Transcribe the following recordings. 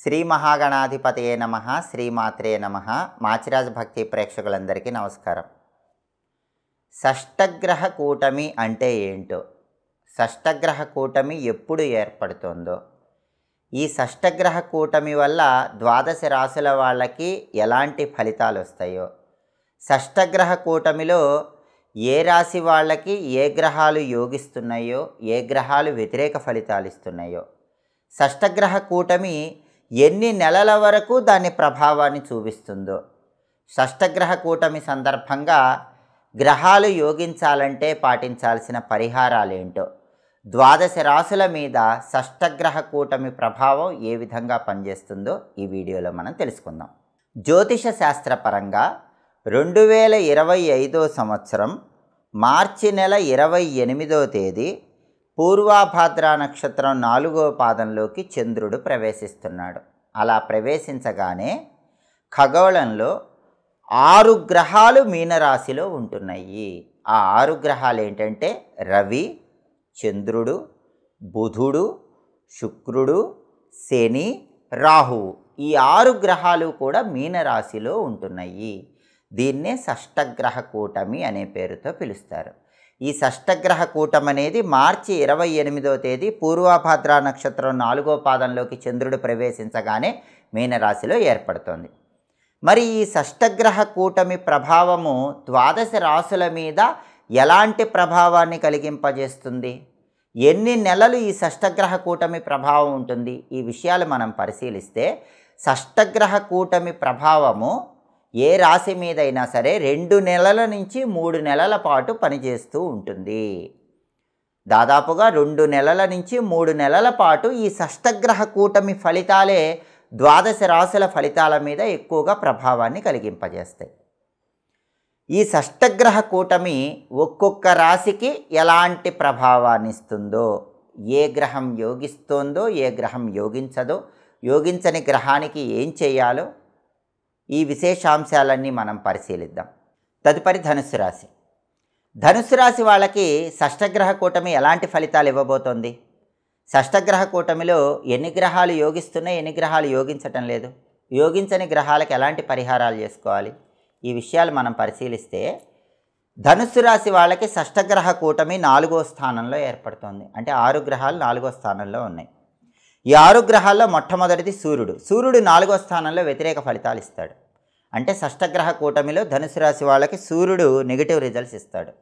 శ్రీ మహాగణాధిపతయే నమః, శ్రీమాత్రే నమః. మాచిరాజ్ భక్తి ప్రేక్షకులందరికీ నమస్కారం. షష్టగ్రహ కూటమి అంటే ఏంటో, షష్టగ్రహ కూటమి ఎప్పుడు ఏర్పడుతుందో, ఈ షష్టగ్రహ కూటమి వల్ల ద్వాదశ రాశుల వాళ్ళకి ఎలాంటి ఫలితాలు వస్తాయో, షష్టగ్రహ కూటమిలో ఏ రాశి వాళ్ళకి ఏ గ్రహాలు యోగిస్తున్నాయో, ఏ గ్రహాలు వ్యతిరేక ఫలితాలు ఇస్తున్నాయో, షష్టగ్రహ కూటమి ఎన్ని నెలల వరకు దాని ప్రభావాన్ని చూపిస్తుందో, షష్టగ్రహ కూటమి సందర్భంగా గ్రహాలు యోగించాలంటే పాటించాల్సిన పరిహారాలేంటో, ద్వాదశ రాశుల మీద షష్టగ్రహ కూటమి ప్రభావం ఏ విధంగా పనిచేస్తుందో ఈ వీడియోలో మనం తెలుసుకుందాం. జ్యోతిష శాస్త్రపరంగా 2025 సంవత్సరం మార్చి నెల 28వ తేదీ పూర్వాభాద్ర నక్షత్రం 4వ పాదంలోకి చంద్రుడు ప్రవేశిస్తున్నాడు. అలా ప్రవేశించగానే ఖగోళంలో 6 గ్రహాలు మీనరాశిలో ఉంటున్నాయి. ఆ 6 గ్రహాలు ఏంటంటే రవి, చంద్రుడు, బుధుడు, శుక్రుడు, శని, రాహువు. ఈ 6 గ్రహాలు కూడా మీనరాశిలో ఉంటున్నాయి. దీన్నే షష్టగ్రహ కూటమి అనే పేరుతో పిలుస్తారు. ఈ షష్టగ్రహ కూటమి అనేది మార్చి 28వ తేదీ పూర్వభాద్ర నక్షత్రం 4వ పాదంలోకి చంద్రుడు ప్రవేశించగానే మీనరాశిలో ఏర్పడుతుంది. మరి ఈ షష్టగ్రహ కూటమి ప్రభావము ద్వాదశ రాశుల మీద ఎలాంటి ప్రభావాన్ని కలిగింపజేస్తుంది, ఎన్ని నెలలు ఈ షష్టగ్రహ కూటమి ప్రభావం ఉంటుంది, ఈ విషయాలు మనం పరిశీలిస్తే షష్టగ్రహ కూటమి ప్రభావము ఏ రాశి మీదైనా సరే 2 నెలల నుంచి 3 నెలల పాటు పనిచేస్తూ ఉంటుంది. దాదాపుగా 2 నెలల నుంచి 3 నెలల పాటు ఈ షష్టగ్రహ కూటమి ఫలితాలే ద్వాదశ రాశుల ఫలితాల మీద ఎక్కువగా ప్రభావాన్ని కలిగింపజేస్తాయి. ఈ షష్టగ్రహ కూటమి ఒక్కొక్క రాశికి ఎలాంటి ప్రభావాన్ని ఇస్తుందో, ఏ గ్రహం యోగిస్తోందో, ఏ గ్రహం యోగించదో, యోగించని గ్రహానికి ఏం చేయాలో, ఈ విశేషాంశాలన్నీ మనం పరిశీలిద్దాం. తదుపరి ధనుస్సు రాశి. ధనుస్సు రాశి వాళ్ళకి షష్టగ్రహ కూటమి ఎలాంటి ఫలితాలు ఇవ్వబోతోంది, షష్టగ్రహ కూటమిలో ఎన్ని గ్రహాలు యోగిస్తున్నాయి, ఎన్ని గ్రహాలు యోగించటం లేదు, యోగించని గ్రహాలకు ఎలాంటి పరిహారాలు చేసుకోవాలి, ఈ విషయాలు మనం పరిశీలిస్తే ధనుస్సు రాశి వాళ్ళకి షష్టగ్రహ కూటమి 4వ స్థానంలో ఏర్పడుతోంది. అంటే 6 గ్రహాలు 4వ స్థానంలో ఉన్నాయి. ఈ 6 గ్రహాల్లో మొట్టమొదటిది సూర్యుడు. సూర్యుడు 4వ స్థానంలో వ్యతిరేక ఫలితాలు ఇస్తాడు. అంటే షష్టగ్రహ కూటమిలో ధనుసు రాశి వాళ్ళకి సూర్యుడు నెగిటివ్ రిజల్ట్స్ ఇస్తాడు.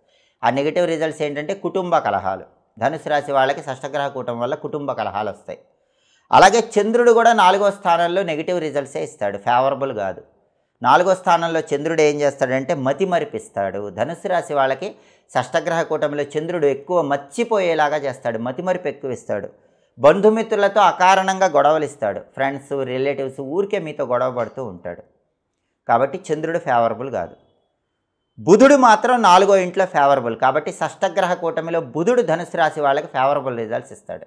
ఆ నెగిటివ్ రిజల్ట్స్ ఏంటంటే కుటుంబ కలహాలు. ధనుసు రాశి వాళ్ళకి షష్టగ్రహ కూటమి వల్ల కుటుంబ కలహాలు వస్తాయి. అలాగే చంద్రుడు కూడా 4వ స్థానంలో నెగిటివ్ రిజల్ట్సే ఇస్తాడు, ఫేవరబుల్ కాదు. 4వ స్థానంలో చంద్రుడు ఏం చేస్తాడంటే మతి మరిపిస్తాడు. ధనుసు రాశి వాళ్ళకి షష్టగ్రహ కూటమిలో చంద్రుడు ఎక్కువ మర్చిపోయేలాగా చేస్తాడు, మతి మరిపి ఎక్కువ ఇస్తాడు. బంధుమిత్రులతో అకారణంగా గొడవలు ఇస్తాడు. ఫ్రెండ్స్, రిలేటివ్స్ ఊరికే మీతో గొడవ పడుతూ ఉంటాడు. కాబట్టి చంద్రుడు ఫేవరబుల్ కాదు. బుధుడు మాత్రం 4వ ఇంట్లో ఫేవరబుల్. కాబట్టి షష్టగ్రహ కూటమిలో బుధుడు ధనుసు రాశి వాళ్ళకి ఫేవరబుల్ రిజల్ట్స్ ఇస్తాడు.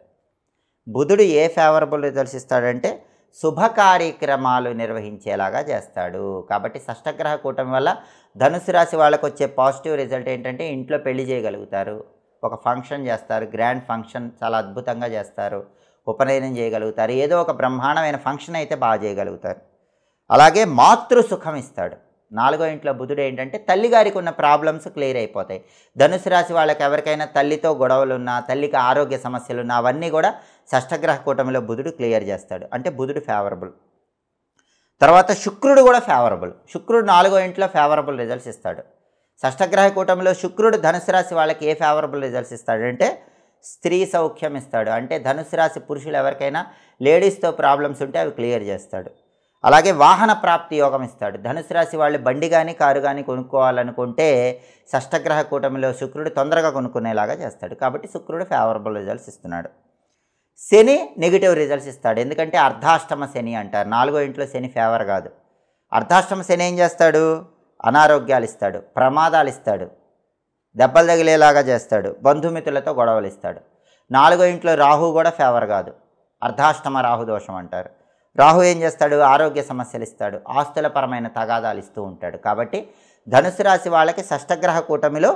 బుధుడు ఏ ఫేవరబుల్ రిజల్ట్స్ ఇస్తాడంటే శుభ కార్యక్రమాలు నిర్వహించేలాగా చేస్తాడు. కాబట్టి షష్టగ్రహ కూటమి వల్ల ధనుసు రాశి వాళ్ళకు వచ్చే పాజిటివ్ రిజల్ట్ ఏంటంటే ఇంట్లో పెళ్లి చేయగలుగుతారు, ఒక ఫంక్షన్ చేస్తారు, గ్రాండ్ ఫంక్షన్ చాలా అద్భుతంగా చేస్తారు, ఉపనయనం చేయగలుగుతారు, ఏదో ఒక బ్రహ్మాండమైన ఫంక్షన్ అయితే బాగా చేయగలుగుతారు. అలాగే మాతృసుఖం ఇస్తాడు. 4వ ఇంట్లో బుధుడు ఏంటంటే తల్లిగారికి ఉన్న ప్రాబ్లమ్స్ క్లియర్ అయిపోతాయి. ధనుసు రాశి వాళ్ళకి ఎవరికైనా తల్లితో గొడవలున్నా, తల్లికి ఆరోగ్య సమస్యలున్నా అవన్నీ కూడా షష్టగ్రహ కూటమిలో బుధుడు క్లియర్ చేస్తాడు. అంటే బుధుడు ఫేవరబుల్. తర్వాత శుక్రుడు కూడా ఫేవరబుల్. శుక్రుడు 4వ ఇంట్లో ఫేవరబుల్ రిజల్ట్స్ ఇస్తాడు. షష్టగ్రహ కూటమిలో శుక్రుడు ధనుసు రాశి వాళ్ళకి ఏ ఫేవరబుల్ రిజల్ట్స్ ఇస్తాడంటే స్త్రీ సౌఖ్యం ఇస్తాడు. అంటే ధనుసు రాశి పురుషులు ఎవరికైనా లేడీస్తో ప్రాబ్లమ్స్ ఉంటే అవి క్లియర్ చేస్తాడు. అలాగే వాహన ప్రాప్తి యోగం ఇస్తాడు. ధనుసు రాశి వాళ్ళు బండి కానీ కారు కానీ కొనుక్కోవాలనుకుంటే షష్టగ్రహ కూటమిలో శుక్రుడు తొందరగా కొనుక్కునేలాగా చేస్తాడు. కాబట్టి శుక్రుడు ఫేవరబుల్ రిజల్ట్స్ ఇస్తున్నాడు. శని నెగిటివ్ రిజల్ట్స్ ఇస్తాడు. ఎందుకంటే అర్ధాష్టమ శని అంటారు. 4వ ఇంట్లో శని ఫేవర్ కాదు. అర్ధాష్టమ శని ఏం చేస్తాడు, అనారోగ్యాలు ఇస్తాడు, ప్రమాదాలు ఇస్తాడు, దెబ్బలు తగిలేలాగా చేస్తాడు, బంధుమిత్రులతో గొడవలు ఇస్తాడు. 4వ ఇంట్లో రాహు కూడా ఫేవర్ కాదు, అర్ధాష్టమ రాహు దోషం అంటారు. రాహు ఏం చేస్తాడు, ఆరోగ్య సమస్యలు ఇస్తాడు, ఆస్తులపరమైన తగాదాలు ఇస్తూ ఉంటాడు. కాబట్టి ధనుసు రాశి వాళ్ళకి షష్టగ్రహ కూటమిలో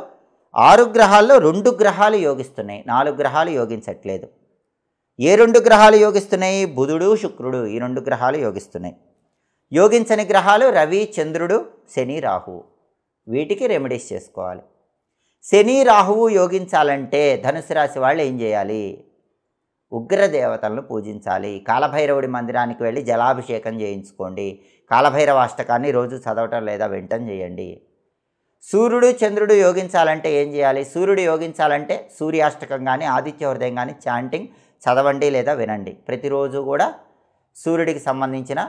6 గ్రహాల్లో 2 గ్రహాలు యోగిస్తున్నాయి, 4 గ్రహాలు యోగించట్లేదు. ఏ 2 గ్రహాలు యోగిస్తున్నాయి? బుధుడు శుక్రుడు, ఈ 2 గ్రహాలు యోగిస్తున్నాయి. యోగించని గ్రహాలు రవి, చంద్రుడు, శని, రాహువు. వీటికి రెమెడీస్ చేసుకోవాలి. శని రాహువు యోగించాలంటే ధనుసు రాశి వాళ్ళు ఏం చేయాలి? ఉగ్రదేవతలను పూజించాలి. కాలభైరవుడి మందిరానికి వెళ్ళి జలాభిషేకం చేయించుకోండి. కాలభైరవ అష్టకాన్ని రోజు చదవటం లేదా వినటం చేయండి. సూర్యుడు చంద్రుడు యోగించాలంటే ఏం చేయాలి? సూర్యుడు యోగించాలంటే సూర్యాష్టకం కానీ ఆదిత్య హృదయం కానీ చాంటింగ్ చదవండి లేదా వినండి. ప్రతిరోజు కూడా సూర్యుడికి సంబంధించిన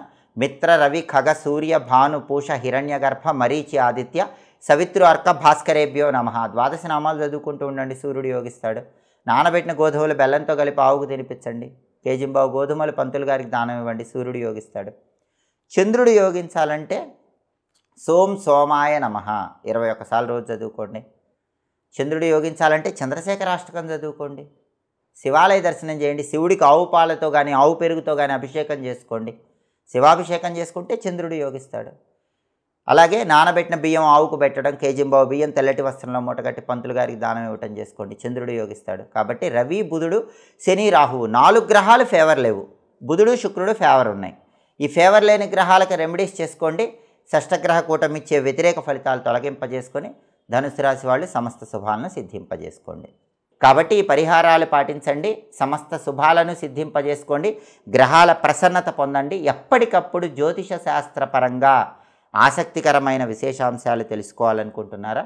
మిత్ర, రవి, ఖగ, సూర్య, భాను, పూష, హిరణ్యగర్భ, మరీచి, ఆదిత్య, సవిత్రు, అర్క, భాస్కరేభ్యో నమః 12 నామాలు చదువుకుంటూ ఉండండి. సూర్యుడు యోగిస్తాడు. నానబెట్టిన గోధుమలు బెల్లంతో కలిపి ఆవుకు తినిపించండి. కేజింబావు గోధుమలు పంతులు గారికి దానం ఇవ్వండి. సూర్యుడు యోగిస్తాడు. చంద్రుడు యోగించాలంటే సోం సోమాయ నమః 21 సార్లు రోజు చదువుకోండి. చంద్రుడు యోగించాలంటే చంద్రశేఖరాష్టకం చదువుకోండి. శివాలయ దర్శనం చేయండి. శివుడికి ఆవు పాలతో కానీ ఆవు పెరుగుతో కానీ అభిషేకం చేసుకోండి. శివాభిషేకం చేసుకుంటే చంద్రుడు యోగిస్తాడు. అలాగే నానబెట్టిన బియ్యం ఆవుకు పెట్టడం, కేజింబావు బియ్యం తెల్లటి వస్త్రంలో మూటగట్టి పంతులు గారికి దానం ఇవ్వటం చేసుకోండి. చంద్రుడు యోగిస్తాడు. కాబట్టి రవి, బుధుడు, శని, రాహువు 4 గ్రహాలు ఫేవర్ లేవు. బుధుడు శుక్రుడు ఫేవర్ ఉన్నాయి. ఈ ఫేవర్ లేని గ్రహాలకు రెమెడీస్ చేసుకోండి. షష్టగ్రహ కూటమి ఇచ్చే వ్యతిరేక ఫలితాలు తొలగింపజేసుకొని ధనుసు రాశి వాళ్ళు సమస్త శుభాలను సిద్ధింపజేసుకోండి. కాబట్టి ఈ పరిహారాలు పాటించండి. సమస్త శుభాలను సిద్ధింపజేసుకోండి. గ్రహాల ప్రసన్నత పొందండి. ఎప్పటికప్పుడు జ్యోతిష శాస్త్రపరంగా ఆసక్తికరమైన విశేషాంశాలు తెలుసుకోవాలనుకుంటున్నారా?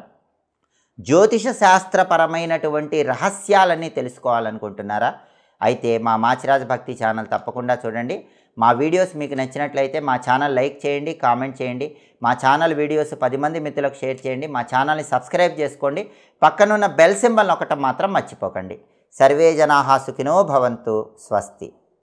జ్యోతిష శాస్త్రపరమైనటువంటి రహస్యాలన్నీ తెలుసుకోవాలనుకుంటున్నారా? అయితే మా మాచిరాజ్ భక్తి ఛానల్ తప్పకుండా చూడండి. మా వీడియోస్ మీకు నచ్చినట్లయితే మా ఛానల్ లైక్ చేయండి, కామెంట్ చేయండి. మా ఛానల్ వీడియోస్ 10 మంది మిత్రులకు షేర్ చేయండి. మా ఛానల్ని సబ్స్క్రైబ్ చేసుకోండి. పక్కనున్న బెల్ సింబల్ నొక్కటం మాత్రం మర్చిపోకండి. సర్వే జనాః సుఖినో భవంతు. స్వస్తి.